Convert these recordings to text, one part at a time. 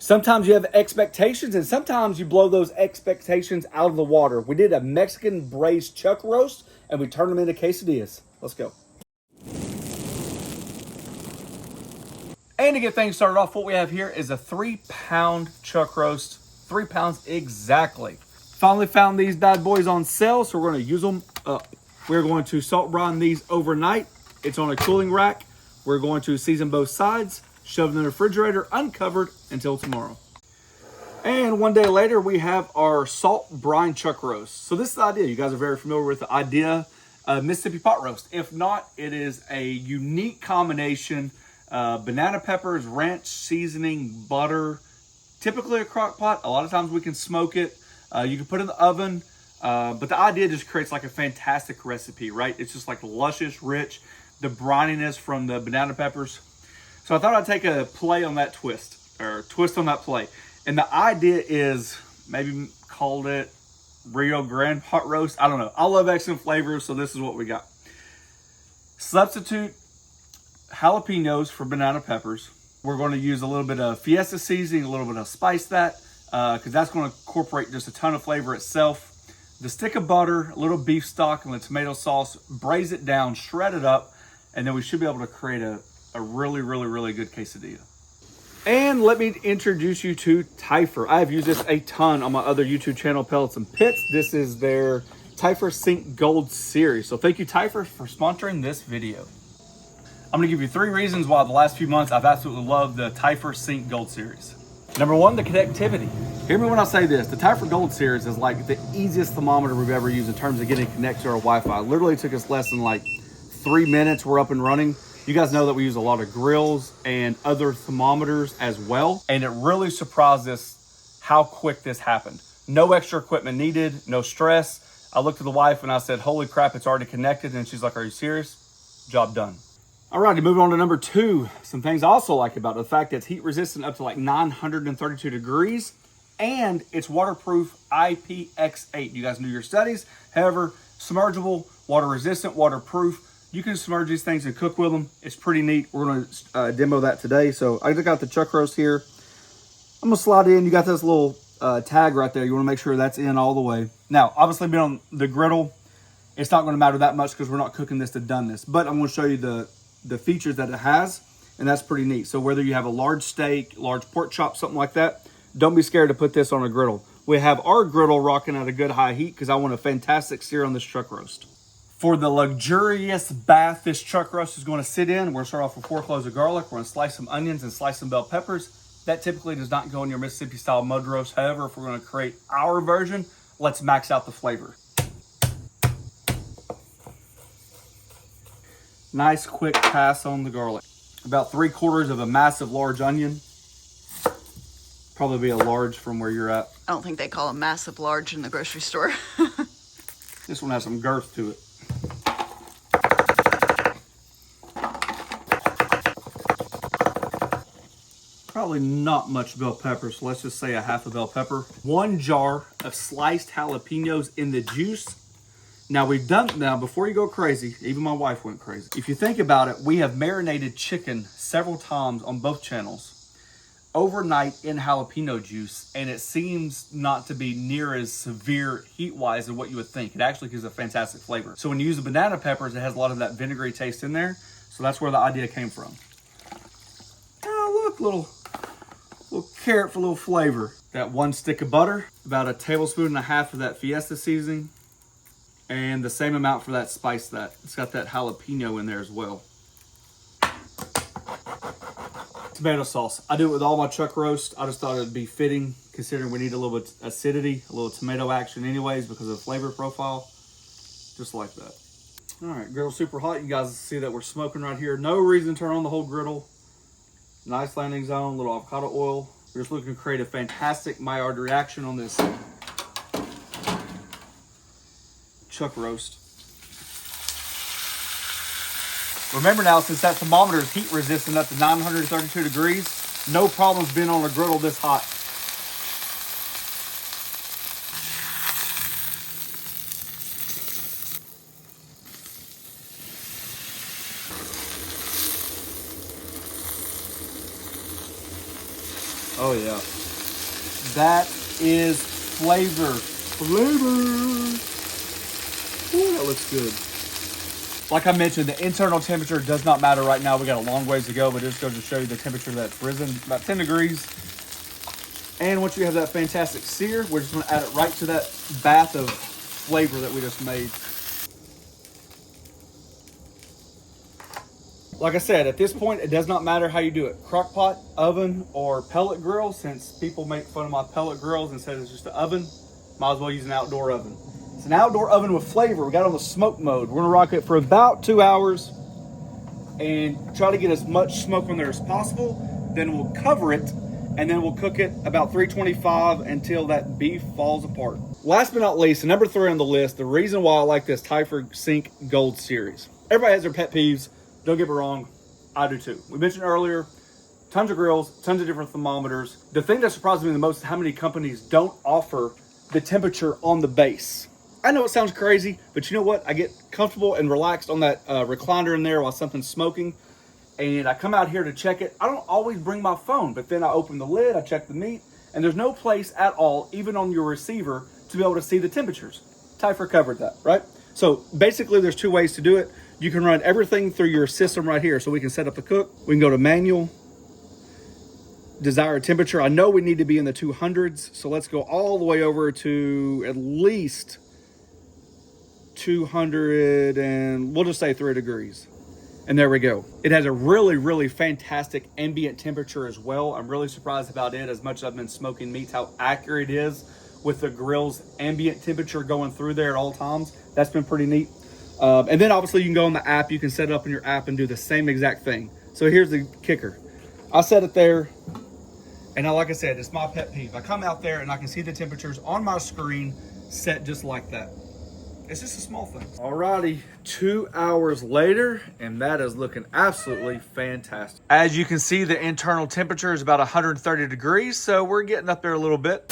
Sometimes you have expectations and sometimes you blow those expectations out of the water. We did a Mexican braised chuck roast and we turned them into quesadillas. Let's go. And to get things started off, what we have here is a 3-pound chuck roast. 3 pounds exactly. Finally found these bad boys on sale, so we're going to use them up. We're going to salt brine these overnight. It's on a cooling rack. We're going to season both sides, shove them in the refrigerator, uncovered until tomorrow. And one day later, we have our salt brine chuck roast. So this is the idea. You guys are very familiar with the idea of Mississippi pot roast. If not, it is a unique combination. Banana peppers, ranch seasoning, butter, typically a crock pot. A lot of times we can smoke it. You can put it in the oven. But the idea just creates like a fantastic recipe, right? It's just like luscious, rich, the brininess from the banana peppers. So I thought I'd take a play on that twist, or twist on that play. And the idea is, maybe called it Rio Grande pot roast. I don't know. I love excellent flavors, so this is what we got. Substitute jalapenos for banana peppers. We're going to use a little bit of Fiesta seasoning, a little bit of spice that, because that's going to incorporate just a ton of flavor itself. The stick of butter, a little beef stock, and the tomato sauce, braise it down, shred it up, and then we should be able to create a really, really, really good quesadilla. And let me introduce you to Tyfer. I have used this a ton on my other YouTube channel, Pellets and Pits. This is their Tyfer Sync Gold series. So thank you, Tyfer, for sponsoring this video. I'm gonna give you 3 reasons why the last few months I've absolutely loved the Tyfer Sync Gold series. Number 1, the connectivity. Hear me when I say this. The Tyfer Gold series is like the easiest thermometer we've ever used in terms of getting connected to our Wi-Fi. It literally took us less than like 3 minutes. We're up and running. You guys know that we use a lot of grills and other thermometers as well. And it really surprised us how quick this happened. No extra equipment needed, no stress. I looked at the wife and I said, holy crap, it's already connected. And she's like, are you serious? Job done. Alrighty, moving on to number 2. Some things I also like about it, the fact that it's heat resistant up to like 932 degrees and it's waterproof IPX8. You guys knew your studies. However, submergible, water resistant, waterproof. You can submerge these things and cook with them. It's pretty neat. We're gonna demo that today. So I just got the chuck roast here. I'm gonna slide in. You got this little tag right there. You wanna make sure that's in all the way. Now, obviously being on the griddle, it's not gonna matter that much because we're not cooking this to doneness, but I'm gonna show you the features that it has, and that's pretty neat. So whether you have a large steak, large pork chop, something like that, don't be scared to put this on a griddle. We have our griddle rocking at a good high heat because I want a fantastic sear on this chuck roast. For the luxurious bath this chuck roast is going to sit in, we're going to start off with 4 cloves of garlic. We're going to slice some onions and slice some bell peppers. That typically does not go in your Mississippi style mud roast. However, if we're going to create our version, let's max out the flavor. Nice quick pass on the garlic. About 3/4 of a massive large onion. Probably be a large from where you're at. I don't think they call a massive large in the grocery store. This one has some girth to it. Probably not much bell pepper, so let's just say a half a bell pepper. 1 jar of sliced jalapenos in the juice. Now before you go crazy, even my wife went crazy. If you think about it, we have marinated chicken several times on both channels overnight in jalapeno juice, and it seems not to be near as severe heat-wise as what you would think. It actually gives a fantastic flavor. So when you use the banana peppers, it has a lot of that vinegary taste in there. So that's where the idea came from. Oh, look, little carrot for a little flavor. Got 1 stick of butter, about 1.5 tablespoons of that Fiesta seasoning, and the same amount for that spice that. It's got that jalapeno in there as well. Tomato sauce. I do it with all my chuck roast. I just thought it'd be fitting considering we need a little bit of acidity, a little tomato action anyways because of the flavor profile. Just like that. All right, griddle super hot. You guys see that we're smoking right here. No reason to turn on the whole griddle. Nice landing zone, little avocado oil. We're just looking to create a fantastic Maillard reaction on this chuck roast. Remember now, since that thermometer is heat resistant up to 932 degrees, no problem's been on a griddle this hot. Oh yeah. That is flavor. Flavor. Ooh, that looks good. Like I mentioned, the internal temperature does not matter right now. We got a long ways to go, but it just goes to show you the temperature that's risen, about 10 degrees. And once you have that fantastic sear, we're just gonna add it right to that bath of flavor that we just made. Like I said, at this point, it does not matter how you do it. Crock pot, oven, or pellet grill. Since people make fun of my pellet grills and said it's just an oven, might as well use an outdoor oven. It's an outdoor oven with flavor. We got it on the smoke mode. We're gonna rock it for about 2 hours and try to get as much smoke on there as possible. Then we'll cover it and then we'll cook it about 325 until that beef falls apart. Last but not least, number 3 on the list, the reason why I like this Tyfer Sync Gold Series. Everybody has their pet peeves. Don't get me wrong, I do too. We mentioned earlier, tons of grills, tons of different thermometers. The thing that surprises me the most is how many companies don't offer the temperature on the base. I know it sounds crazy, but you know what? I get comfortable and relaxed on that recliner in there while something's smoking. And I come out here to check it. I don't always bring my phone, but then I open the lid, I check the meat, and there's no place at all, even on your receiver, to be able to see the temperatures. Tyfer covered that, right? So basically there's 2 ways to do it. You can run everything through your system right here. So we can set up the cook. We can go to manual, desired temperature. I know we need to be in the 200s. So let's go all the way over to at least 200 and we'll just say 3 degrees. And there we go. It has a really, really fantastic ambient temperature as well. I'm really surprised about it, as much as I've been smoking meats, how accurate it is with the grill's ambient temperature going through there at all times. That's been pretty neat. And then obviously you can go on the app, you can set it up in your app and do the same exact thing. So here's the kicker. I set it there, and like I said, it's my pet peeve. I come out there and I can see the temperatures on my screen set just like that. It's just a small thing. Alrighty, 2 hours later, and that is looking absolutely fantastic. As you can see, the internal temperature is about 130 degrees, so we're getting up there a little bit.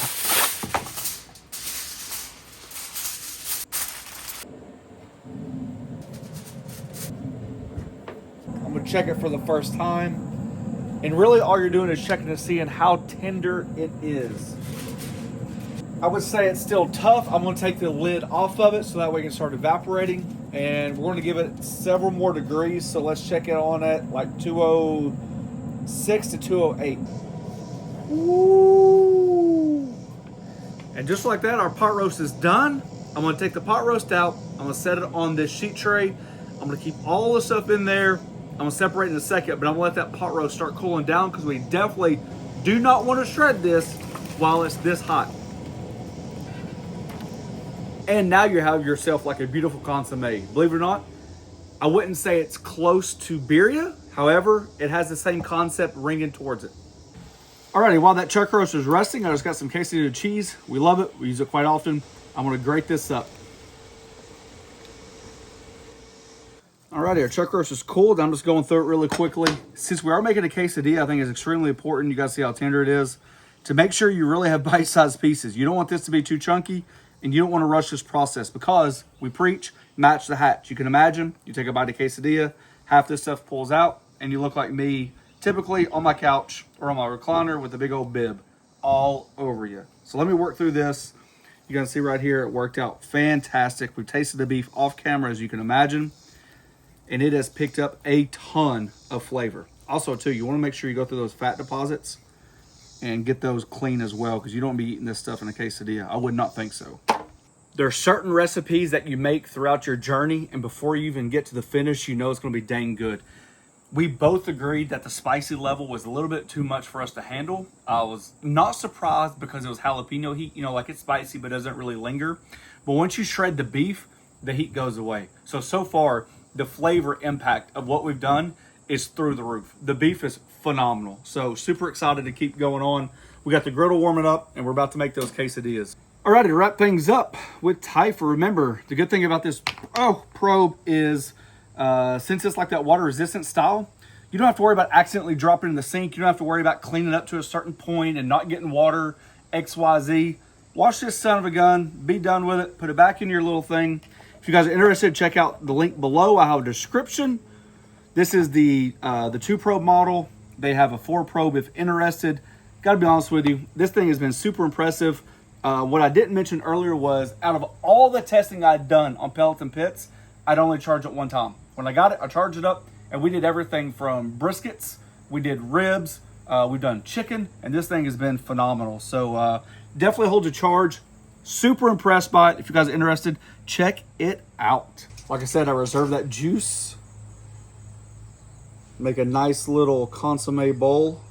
I'm gonna check it for the first time. And really all you're doing is checking to see how tender it is. I would say it's still tough. I'm gonna take the lid off of it so that way it can start evaporating. And we're gonna give it several more degrees. So let's check it on at like 206 to 208. Woo! And just like that, our pot roast is done. I'm gonna take the pot roast out. I'm gonna set it on this sheet tray. I'm gonna keep all the stuff in there. I'm gonna separate in a second, but I'm gonna let that pot roast start cooling down because we definitely do not want to shred this while it's this hot. And now you have yourself like a beautiful consomme. Believe it or not, I wouldn't say it's close to birria. However, it has the same concept ringing towards it. Alrighty, while that chuck roast is resting, I just got some quesadilla cheese. We love it, we use it quite often. I'm gonna grate this up. Alrighty, our chuck roast is cooled. I'm just going through it really quickly. Since we are making a quesadilla, I think it's extremely important, you guys see how tender it is, to make sure you really have bite-sized pieces. You don't want this to be too chunky, and you don't want to rush this process because we preach, match the hatch. You can imagine, you take a bite of quesadilla, half this stuff pulls out, and you look like me, typically on my couch or on my recliner with a big old bib all over you. So let me work through this. You can see right here, it worked out fantastic. We've tasted the beef off camera, as you can imagine, and it has picked up a ton of flavor. Also, too, you want to make sure you go through those fat deposits and get those clean as well, because you don't be eating this stuff in a quesadilla. I would not think so. There are certain recipes that you make throughout your journey, and before you even get to the finish, you know it's going to be dang good. We both agreed that the spicy level was a little bit too much for us to handle. I was not surprised because it was jalapeno heat. You know, like it's spicy, but doesn't really linger. But once you shred the beef, the heat goes away. So far, the flavor impact of what we've done is through the roof. The beef is phenomenal. So super excited to keep going on. We got the griddle warming up and we're about to make those quesadillas. Alrighty, to wrap things up with Tyfer, remember, the good thing about this probe is since it's like that water resistant style, you don't have to worry about accidentally dropping in the sink. You don't have to worry about cleaning up to a certain point and not getting water, XYZ. Wash this son of a gun, be done with it, put it back in your little thing. If you guys are interested, check out the link below. I have a description. This is the 2 probe model. They have a 4 probe if interested. Gotta be honest with you, this thing has been super impressive. What I didn't mention earlier was out of all the testing I'd done on pellets and pits, I'd only charged it one time. When I got it, I charged it up, and we did everything from briskets, we did ribs, we've done chicken, and this thing has been phenomenal. So definitely hold your charge. Super impressed by it. If you guys are interested, check it out. Like I said, I reserved that juice. Make a nice little consomme bowl.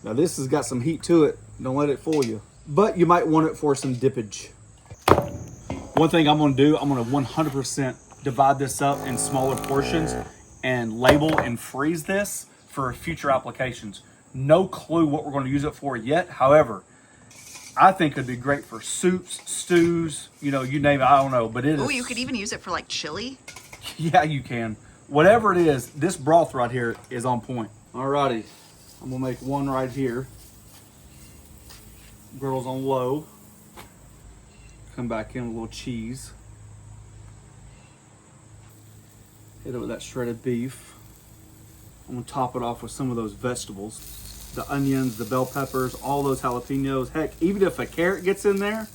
Now this has got some heat to it. Don't let it fool you. But you might want it for some dippage. One thing I'm gonna do, I'm gonna 100% divide this up in smaller portions and label and freeze this for future applications. No clue what we're gonna use it for yet. However, I think it'd be great for soups, stews, you know, you name it, I don't know, but it is. Oh, you could even use it for like chili. Yeah, you can. Whatever it is, this broth right here is on point. Alrighty. I'm gonna make one right here. Griddle's on low. Come back in with a little cheese. Hit it with that shredded beef. I'm gonna top it off with some of those vegetables. The onions, the bell peppers, all those jalapenos. Heck, even if a carrot gets in there,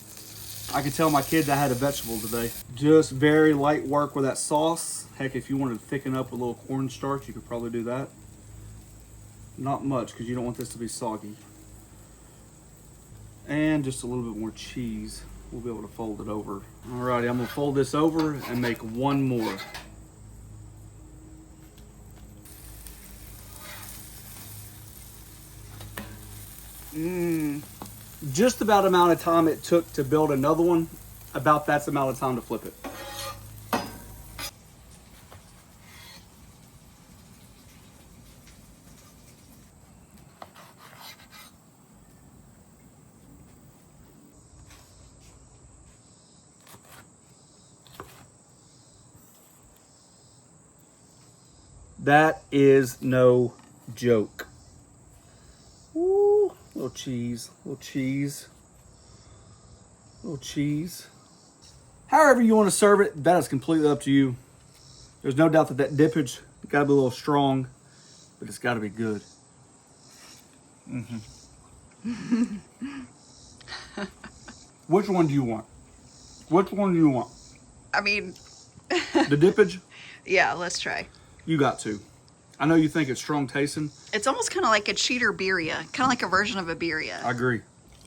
I could tell my kids I had a vegetable today. Just very light work with that sauce. Heck, if you wanted to thicken up with a little cornstarch, you could probably do that. Not much, because you don't want this to be soggy. And just a little bit more cheese. We'll be able to fold it over. Alrighty, I'm gonna fold this over and make one more. Just about the amount of time it took to build another one, about that's the amount of time to flip it. That is no joke. Ooh, little cheese, little cheese, little cheese. However you want to serve it, that is completely up to you. There's no doubt that that dippage gotta be a little strong, but it's gotta be good. Which one do you want? Which one do you want? I mean, The dippage? yeah, let's try. You got to. I know you think it's strong tasting. It's almost kind of like a cheater birria, kind of like a version of a birria. I agree.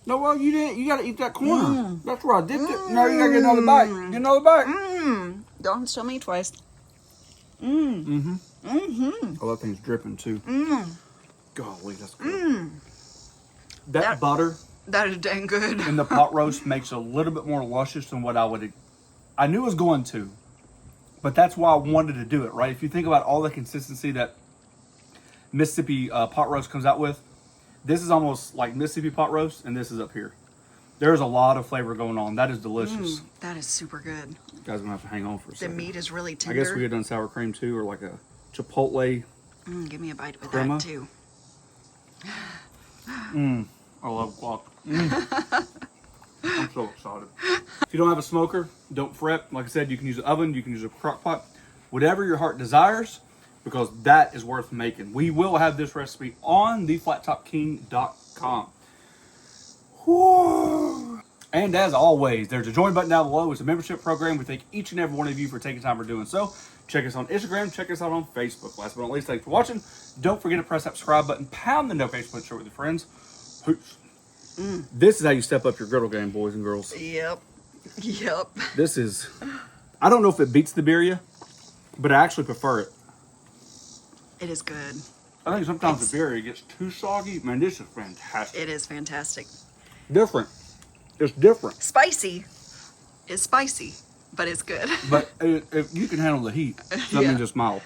No, well, you didn't. You got to eat that corner. That's where I dipped it. Now you got to get another bite. Get another bite. Don't tell me twice. Oh, that thing's dripping too. Golly, that's good. That butter That is dang good. in the pot roast makes it a little bit more luscious than what I knew it was going to. But that's why I wanted to do it, right? If you think about all the consistency that Mississippi pot roast comes out with, this is almost like Mississippi pot roast, and this is up here. There's a lot of flavor going on. That is delicious. That is super good. You guys are gonna have to hang on for a The second. meat is really I tender. guess we could have done sour cream too, or like a chipotle. Give me a bite with Crema. that too. I love guac. I'm so excited. If you don't have a smoker, don't fret. Like I said, you can use an oven, you can use a crock pot, whatever your heart desires, because that is worth making. We will have this recipe on theflattopking.com. Whew. And as always, there's a join button down below. It's a membership program. We thank each and every one of you for taking time for doing so. Check us on Instagram. Check us out on Facebook. Last but not least, thanks for watching. Don't forget to press that subscribe button. Pound the notification button. Share with your friends. Peace. This is how you step up your griddle game, boys and girls. Yep. This is, I don't know if it beats the birria, but I actually prefer it. It is good. I think sometimes the birria gets too soggy. Man, this is fantastic. It is fantastic. Different. It's different. Spicy. It's spicy, but it's good. But if you can handle the heat, that means it's mild.